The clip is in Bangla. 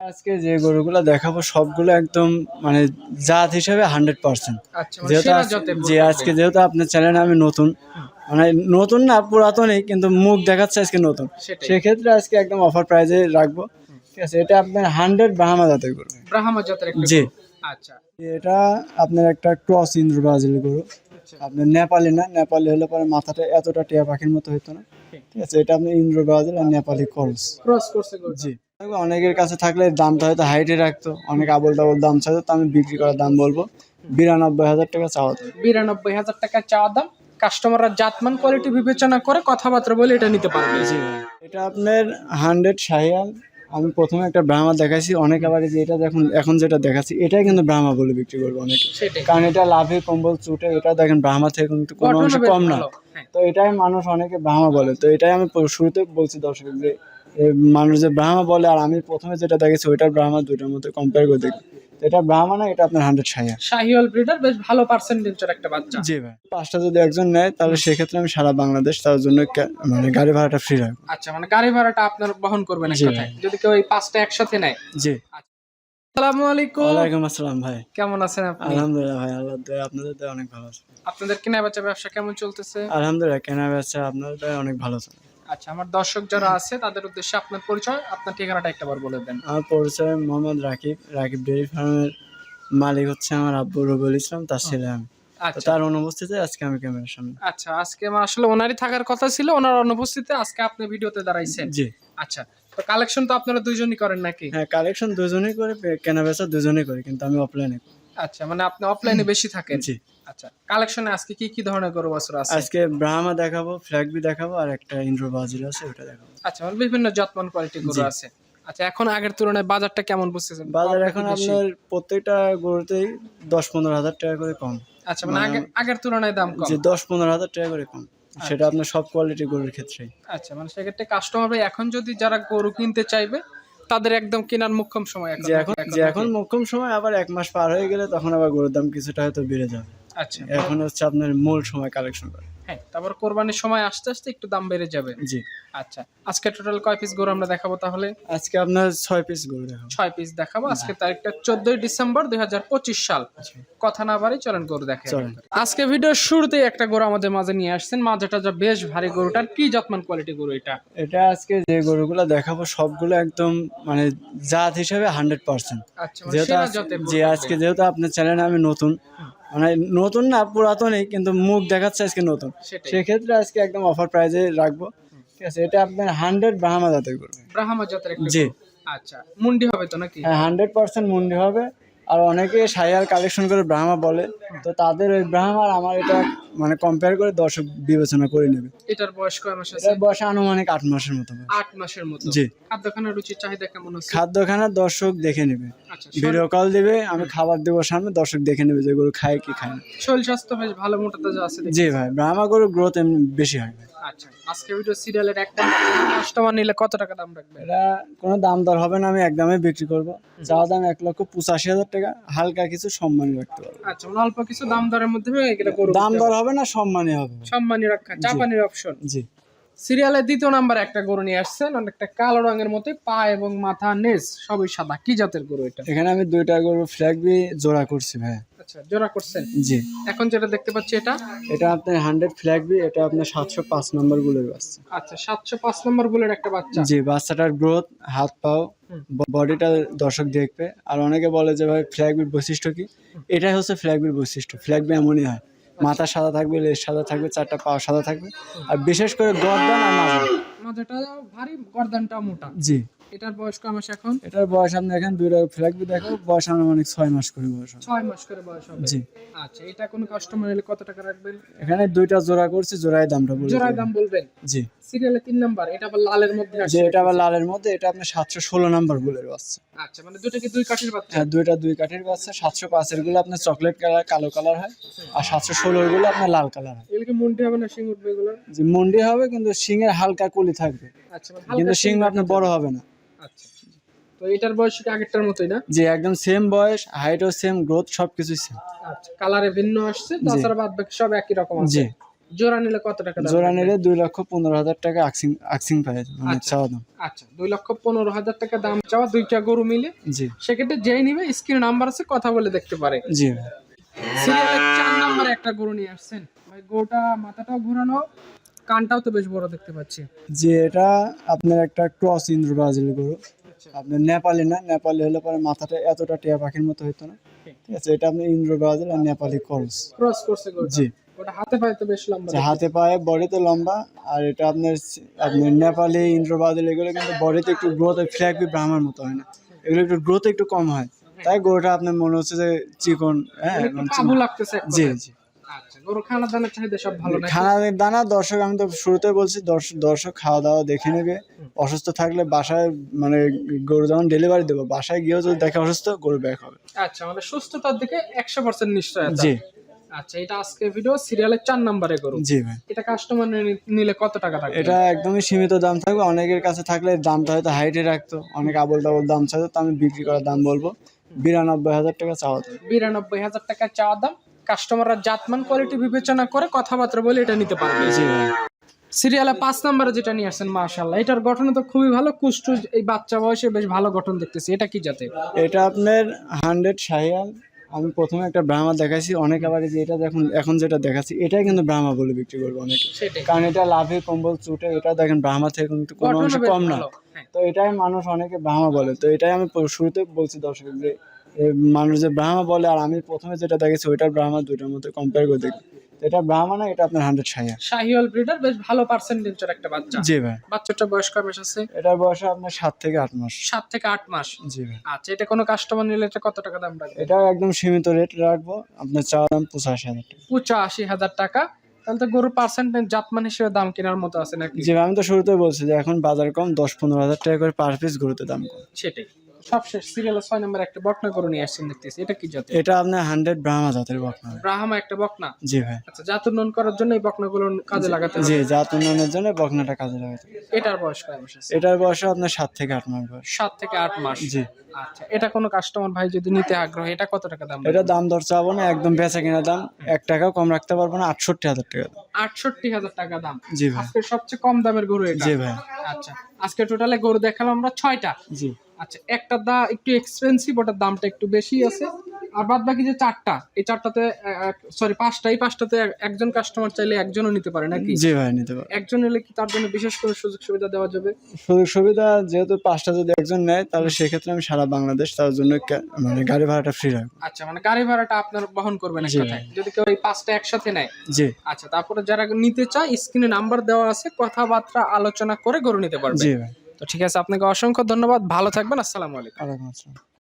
আজকে যে গরুগুলো দেখাবো সবগুলো একদম মানে জাত হিসেবে 100%। আচ্ছা, মানে যেহেতু সেরা জাতের গরু যে থাকবে। আজকে যেহেতু আপনার চ্যানেলে আমি নতুন, মানে নতুন না পুরাতনই, কিন্তু মুখ দেখাচ্ছে আজকে নতুন, সেটাই। সেক্ষেত্রে আজকে একদম অফার প্রাইজে রাখবো। ঠিক আছে, এটা আপনার 100 ব্রাহ্মা জাতের গরু। ব্রাহ্মা জাতের একটা জি। গরু। আচ্ছা, এটা আপনার একটা ক্রস ইন্দ্র ব্রাজিল গরু। আচ্ছা। আপনার নেপালি না, নেপালি হলে পরে মাথাটা এতটা টিয়া পাখির মতো হতো না। ঠিক আছে, এটা আপনার ইন্দ্র ব্রাজিল আর নেপালি ক্রস। ক্রস করছে গরুটা। জি। অনেকের কাছে থাকলে দামটা হয়তো হাইটে রাখতো, অনেক আবল তাবল দাম চাইতো, তো আমি বিক্রি করার দাম বলবো 92,000 টাকা চাওয়া দাম। 92,000 টাকা চাওয়া দাম। কাস্টমাররা জাতমান কোয়ালিটি বিবেচনা করে কথাবার্তা বলে এটা নিতে পারবে। জি ভাই, এটা আপনার 100 শাহিয়াল। আমি প্রথমে একটা ব্রাহ্মা দেখাইছি, অনেক আবার এই যে এটা দেখুন, এখন যেটা দেখাচ্ছি এটাই কিন্তু ব্রাহ্মা বলে বিক্রি করবো অনেকে, সেটাই। কারণ এটা লাভে কম্বল চুটে, এটা দেখেন ব্রাহ্মা থেকে কিন্তু কোনো গঠনও অংশে বেশ কম না। ভালো। হ্যাঁ। তো এটাই মানুষ অনেকে ব্রাহ্মা বলে, তো এটাই আমি শুরুতে বলছি দর্শক যে মানুষ যে ব্রাহ্মা বলে আর আমি প্রথমে যেটা দেখেছি ওইটার ব্রাহ্মা, দুইটার মধ্যে কম্পেয়ার করে দেখি, তো এটা ব্রাহ্মা না, এটা আপনার 100 শাহিয়াল। শাহিওয়াল ব্রিডার বেশ ভালো পার্সেন্টেজের একটা বাচ্চা। জি ভাই, 5টা যদি একজন নেয় তাহলে সেক্ষেত্রে আমি সারা বাংলাদেশ তার জন্য মানে গাড়ি ভাড়াটা ফ্রি রাখবো। আচ্ছা, মানে গাড়ি ভাড়াটা আপনার বহন করবেন এক জি কথায়, যদি কেউ এই 5টা একসাথে নেয়। জি। আসসালামু আলাইকুম। ওয়ালাইকুম আসসালাম ভাই। কেমন আছেন আপনি? আলহামদুলিল্লাহ ভাই, আল্লাহর দয়ায় আপনাদের দয়ায় অনেক ভালো আছে। আপনাদের কেনা বেচা ব্যবসা কেমন চলতেছে? আলহামদুলিল্লাহ, কেনা বেচা আপনাদের দয়ায় অনেক ভালো চলে। আচ্ছা, আমার দর্শক যারা আছে তাদের উদ্দেশ্যে আপনার পরিচয়, আপনার ঠিকানাটা একবার বলে দেন। আমার পরিচয় মোহাম্মদ রাকিব। রাকিব ডেইরি ফার্মের মালিক হচ্ছে আমার আব্বু রুবেল ইসলাম, তার ছেলে আমি। তো আচ্ছা, তার অনুপস্থিতিতে আজকে আমি ক্যামেরার সামনে। আচ্ছা। আজকে আমার আসলে ওনারই থাকার কথা ছিল, ওনার অনুপস্থিতিতে আজকে আপনি ভিডিওতে দাঁড়াইছেন। জি। আচ্ছা, তো কালেকশন তো আপনারা দুইজনই করেন নাকি? হ্যাঁ, কালেকশন দুজনেই করে, কেনা বেচা দুজনেই করি, কিন্তু আমি অফলাইনে। আচ্ছা, মানে আপনি অফলাইনে বেশি থাকেন। জি। আচ্ছা, কালেকশনে আজকে কি কি ধরনের গরু বাছুর আছে? আজকে ব্রাহ্মা দেখাবো, ফ্ল্যাগবি দেখাবো, আর একটা ইন্দ্র বাজিল আছে ওটা দেখাবো। আচ্ছা, মানে বিভিন্ন জাতমান কোয়ালিটি গরু জি। আছে। আচ্ছা, এখন আগের তুলনায় বাজারটা কেমন বুঝতেছেন? বাজার কম এখন নাকি বেশি? আপনার প্রত্যেকটা গরুতেই 10-15 হাজার টাকা করে কম। আচ্ছা, মানে আগের তুলনায় দাম কম। যে 10-15 হাজার টাকা করে কম, সেটা আপনার সব কোয়ালিটি গরুর ক্ষেত্রেই। আচ্ছা, মানে সেক্ষেত্রে কাস্টমার এখন যদি যারা গরু কিনতে চাইবে তাদের একদম কেনার মোক্ষম সময় এখন এখন মোক্ষম সময়, আবার 1 মাস পার হয়ে গেলে তখন আবার গরুর দাম কিছুটা হয়তো বেড়ে যাবে। আচ্ছা, এখন হচ্ছে আপনার মূল সময় কালেকশন করে। হ্যাঁ, তারপর কোরবানির সময় আস্তে আস্তে একটু দাম বেড়ে যাবে। জি। আচ্ছা, আজকে টোটাল কয় পিস গরু আমরা দেখাবো তাহলে? আজকে আপনার 6 পিস গরু দেখাবো। 6 পিস দেখাবো। আজকে তারিখটা 14ই ডিসেম্বর 2025 সাল। কথা না বাড়ি চলেন গরু দেখে। চলেন। আজকে ভিডিওর শুরুতেই একটা গরু আমাদের মাঝে নিয়ে আসছেন, মাঝেটা যা বেশ ভারী, গরুটার কি জাতমান কোয়ালিটি গরু এটা? এটা আজকে যে গরুগুলো দেখাবো সবগুলো একদম মানে জাত হিসেবে 100%। আচ্ছা, মানে যেহেতু সেরা জাতের গরু যে থাকবে। আজকে যেহেতু আপনার চ্যানেলে আমি নতুন, মানে নতুন না পুরাতনই, কিন্তু মুখ দেখাচ্ছে আজকে নতুন, সেটাই। সেক্ষেত্রে আজকে একদম অফার প্রাইজে রাখবো। ঠিক আছে, এটা আপনার 100 ব্রাহ্মা জাতের গরু। ব্রাহ্মা জাতের একটা জি। গরু। আচ্ছা, মুন্ডি হবে তো নাকি? হ্যাঁ, 100% মুন্ডি হবে। আর অনেকে শাহিয়াল কালেকশন করে ব্রাহ্মা বলে, তো তাদের ওই ব্রাহ্মা আর আমার এটা মানে কম্পেয়ার করে দর্শক বিবেচনা করে নেবে। এটার বয়স কয় মাস আছে? এটার বয়স আনুমানিক 8 মাসের মতো বয়স। 8 মাসের মতো। জি। খাদ্যখানার রুচির চাহিদা কেমন হচ্ছে? খাদ্যখানা দর্শক দেখে নেবে, আচ্ছা, ভিডিও কল দিবে, আমি খাবার দেবো সামনে, দর্শক দেখে নেবে যে গরু খায় কি খায় না। শরীর স্বাস্থ্য বেশ ভালো, মোটা তাজা আছে দেখি। জি ভাই, ব্রাহ্মা গরুর গ্রোথ এমনি বেশি হয় ভাই। আচ্ছা, আজকে ভিডিও সিরিয়ালের একটা কাস্টমার নিলে কত টাকা দাম রাখবে? এটা কোনো দাম দর হবে না, আমি একদমই বিক্রি করবো। চাওয়া দাম 1,85,000 টাকা, হালকা কিছু সম্মানী রাখতে পারবো। আচ্ছা, মানে অল্প কিছু দাম দরের মধ্যে এটা গরু দাম দর হবে না, সম্মানী হবে। সম্মানী রাখা, জাপানির অপশন। জি। সিরিয়ালের দ্বিতীয় নাম্বার একটা গরু নিয়ে আসছেন, অনেকটা কালো রঙের মতো, পা এবং মাথা নেজ সবই সাদা। কি জাতের গরু এটা? এখানে আমি 2টা গরু ফ্ল্যাগবি জোড়া করছি ভাই। আচ্ছা, জোড়া করছেন। জি। এখন যেটা দেখতে পাচ্ছি এটা? এটা আপনার 100 ফ্ল্যাগবি, এটা আপনার 705 নম্বর গুলোর বাচ্চা। আচ্ছা, 705 নম্বর বুলের একটা বাচ্চা। জি, বাচ্চাটার গ্রোথ, হাত পাও, বডিটা দর্শক দেখবে। আর অনেকে বলে যে ভাই ফ্ল্যাগবির বৈশিষ্ট্য কি, এটাই হচ্ছে ফ্ল্যাগবির বৈশিষ্ট্য। ফ্ল্যাগবি এমনই হয়, মাথা সাদা থাকবে, লেজ সাদা থাকবে, 4টা পা সাদা থাকবে, আর বিশেষ করে গর্দান আর মাজা। মাথাটা ভারী, গর্দানটা মোটা। জি। এটার বয়স কয় মাস এখন? এটার বয়স আপনি এখানে 2টা ফ্ল্যাগবি দেখো, বয়স আনুমানিক 6 মাস করে বয়স হবে। 6 মাস করে বয়স হবে। জি। আচ্ছা, এটা কোন কাস্টমার এলে কত টাকা রাখবেন? এখানে 2টা জোড়া করছি, জোড়ায় দামটা বলে জোড়ায় দেব। দাম বলবেন। জি। সিরিয়ালে 3 নাম্বার, এটা আবার লালের মধ্যে যে আসছে। এটা আবার লালের মধ্যে, এটা আপনার 716 নাম্বার বুলের বাচ্চা। আচ্ছা, মানে দুটো কি দুই কাঠের বাচ্চা? হ্যাঁ, 2টা 2 কাঠের বাচ্চা। 705 এর গুলো আপনার চকলেট কালার, কালো কালার হয়, আর 716 এর গুলো আপনার লাল কালার হয়। এগুলো কি মুন্ডি হবে না শিং উঠবে এগুলো? যে মুন্ডি হবে, কিন্তু শিংয়ের হালকা কলি থাকবে, আচ্ছা, মানে কিন্তু হালকা শিং আপনার বড় হবে না। আচ্ছা, তো এটার বয়স কি আগেরটার মতোই না? যে একদম সেম বয়স, হাইটও সেম, গ্রোথ সবকিছুই সেম। আচ্ছা, কালারে ভিন্ন আসছে, তাছাড়া বাদ বাকি সব একই রকম আছে। জি। জোড়া নিলে কত টাকা দাম জোড়া রাখবেন? নিলে 2,15,000 টাকা আক্সিং প্রাইস মানে আচ্ছা। চাওয়া দাম। আচ্ছা 2,15,000 টাকা দাম চাওয়া, দুইটা গরু মিলে। জি সেক্ষেত্রে যেই নিবে স্ক্রিন নাম্বার আছে, কথা বলে দেখতে পারে। জি ভাই। সিরিয়ালের 4 নম্বরে একটা গরু নিয়ে আসছেন ভাই। গরুটা মাথাটাও ঘোরানো, কানটাও তো বেশ বড় দেখতে পাচ্ছি। যে এটা আপনার একটা ক্রস ইন্দ্র ব্রাজিল গরু। আপনার নেপালি না, নেপালি হলে পরে মাথাটা এতটা টিয়া পাখির মতো হতো না, ঠিক আছে। এটা আপনার ইন্দ্র ব্রাজিল আর নেপালি ক্রস। ক্রস করছে গরুটা। জি। ওটা হাতে পায়ে তো বেশ লম্বা যে হাতে পায়ে বডিতে লম্বা, আর এটা আপনার আপনার নেপালি ইন্দ্র ব্রাজিল এগুলো কিন্তু বডিতে একটু গ্রোথ, ফ্ল্যাগ বি ব্রাহ্মার মতো হয় না, এগুলো একটু গ্রোথ একটু কম হয়, তাই গরুটা আপনার মনে হচ্ছে যে চিকন। হ্যাঁ একটু কাবু লাগতেছে এক জি কথায়। জি। আচ্ছা, গরু খানা দানা চাহিদা সব ভালো নাকি? খানা দানা দর্শক, আমি তো শুরুতে বলছি দর্শক খাওয়া দাওয়া দেখে নেবে। অসুস্থ থাকলে বাসায় মানে গরু যখন ডেলিভারি দেবো বাসায় গিয়েও যদি দেখে অসুস্থ, গরু ব্যাক হবে। আচ্ছা, মানে সুস্থতার দিকে 100% নিশ্চয়তা। জি আচ্ছা, এটা আজকে ভিডিও সিরিয়ালের 4 নম্বরে গরু। জি ভাই। এটা কাস্টমার নিলে কত টাকা থাকবে? এটা একদমই সীমিত দাম থাকবে। অনেকের কাছে থাকলে দামটা হয়তো হাইটে রাখতো, অনেক আবল তাবল দাম চাইতো, তো আমি বিক্রি করার দাম বলবো 92,000 টাকা চাওয়া দাম। 92,000 টাকা চাওয়া দাম। কাস্টমাররা জাতমান কোয়ালিটি বিবেচনা করে কথাবার্তা বলে এটা নিতে পারবে। জি ভাই। সিরিয়ালে 5 নম্বরে যেটা নিয়ে আসছেন, মাশাআল্লাহ, এটার গঠন তো খুবই ভালো। কুষ্টু, এই বাচ্চা বয়সে বেশ ভালো গঠন দেখতেছি। এটা কি জাতের? এটা আপনার 100 শাহিয়াল। আমি প্রথমে একটা ব্রাহ্মা দেখাইছি, অনেক আবার এই যে এটা দেখুন, এখন যেটা দেখাচ্ছি এটাই কিন্তু ব্রাহ্মা বলে বিক্রি করবো অনেকে, সেটাই। কারণ এটা লাভে কম্বল চুটে, এটা দেখেন ব্রাহ্মা থেকে কিন্তু কোনো গঠনও অংশে বেশ কম না। ভালো। হ্যাঁ। তো এটাই মানুষ অনেকে ব্রাহ্মা বলে, তো এটাই আমি শুরুতে বলছি দর্শক যে মানুষ যে ব্রাহ্মা বলে আর আমি প্রথমে যেটা দেখেছি ওইটার ব্রাহ্মা, দুইটার মধ্যে কম্পেয়ার করে দেখি, তো এটা ব্রাহ্মা না, এটা আপনার 100 শাহিয়াল। শাহিওয়াল ব্রিডার, বেশ ভালো পার্সেন্টেজের একটা বাচ্চা। জি ভাই। বাচ্চাটা বয়স কয় মাস আছে? এটার বয়স আপনার 7 থেকে 8 মাস। 7 থেকে 8 মাস। জি ভাই। আচ্ছা, এটা কোনো কাস্টমার নিলে এটা কত টাকা দাম রাখবে? এটা একদম সীমিত রেট রাখবো, আপনার চাওয়া দাম 85,000 টাকা। 85,000 টাকা। তাহলে তো গরুর পার্সেন্টেজ জাতমান হিসেবে দাম কেনার মতো আছে নাকি? জি ভাই, আমি তো শুরুতে বলছি যে এখন বাজার কম, 10-15,000 টাকা করে পার পিস গরুতে দাম কম। সেটাই। সবশেষ সিরিয়ালের 6 নম্বরে একটা বকনা গরু নিয়ে আসছেন দেখতেছি। এটা কি জাতের? এটা আপনার 100 ব্রাহ্মা জাতের বকনা। ব্রাহ্মা একটা বকনা। জি ভাই। আচ্ছা, জাত উন্নয়ন করার জন্য এই বকনাগুলো কাজে লাগাতে হবে। জি, জাত উন্নয়নের জন্য বকনাটা কাজে লাগাতে হবে। এটার বয়স কয় মাস আছে? এটার বয়স আপনার 7 থেকে 8 মাস বয়স। 7 থেকে 8 মাস। জি। আচ্ছা, এটা কোনো কাস্টমার ভাই যদি নিতে আগ্রহী, এটা কত টাকা দাম? এটা দাম দর চাবো না, একদম বেচা কিনা দাম 1 টাকাও কম রাখতে পারবো না, 68,000 টাকা দাম। 68,000 টাকা দাম। জি ভাই। আজকে সবচেয়ে কম দামের গরু এটা। জি ভাই। আচ্ছা, আজকে টোটালে গরু দেখালাম আমরা 6টা। জি আচ্ছা, একটা দা একটু এক্সপেন্সিভ, ওটার দামটা একটু বেশি আছে। আর বাদ বাকি যে 4টা, এই 4টাতে সরি 5টা, এই 5টাতে একজন কাস্টমার চাইলে একজনও নিতে পারে নাকি? জি ভাই, নিতে পারো। একজন হলে কি তার জন্য বিশেষ করে সুযোগ সুবিধা দেওয়া যাবে? সুযোগ সুবিধা যেহেতু 5টা যদি একজন নেয়, তাহলে সেক্ষেত্রে আমি সারা বাংলাদেশ তার জন্য মানে গাড়ি ভাড়াটা ফ্রি রাখবো। আচ্ছা, মানে গাড়ি ভাড়াটা আপনার বহন করবেন এক জি কথায়, যদি কেউ এই 5টা একসাথে নেয়। জি আচ্ছা, তারপরে যারা নিতে চায় স্ক্রিনে নাম্বার দেওয়া আছে, কথাবার্তা আলোচনা করে গরু নিতে পারবে। জি ভাই। তো ঠিক আছে, আপনাকে অসংখ্য ধন্যবাদ, ভালো থাকবেন, আসসালামু আলাইকুম। ওয়ালাইকুম আসসালাম।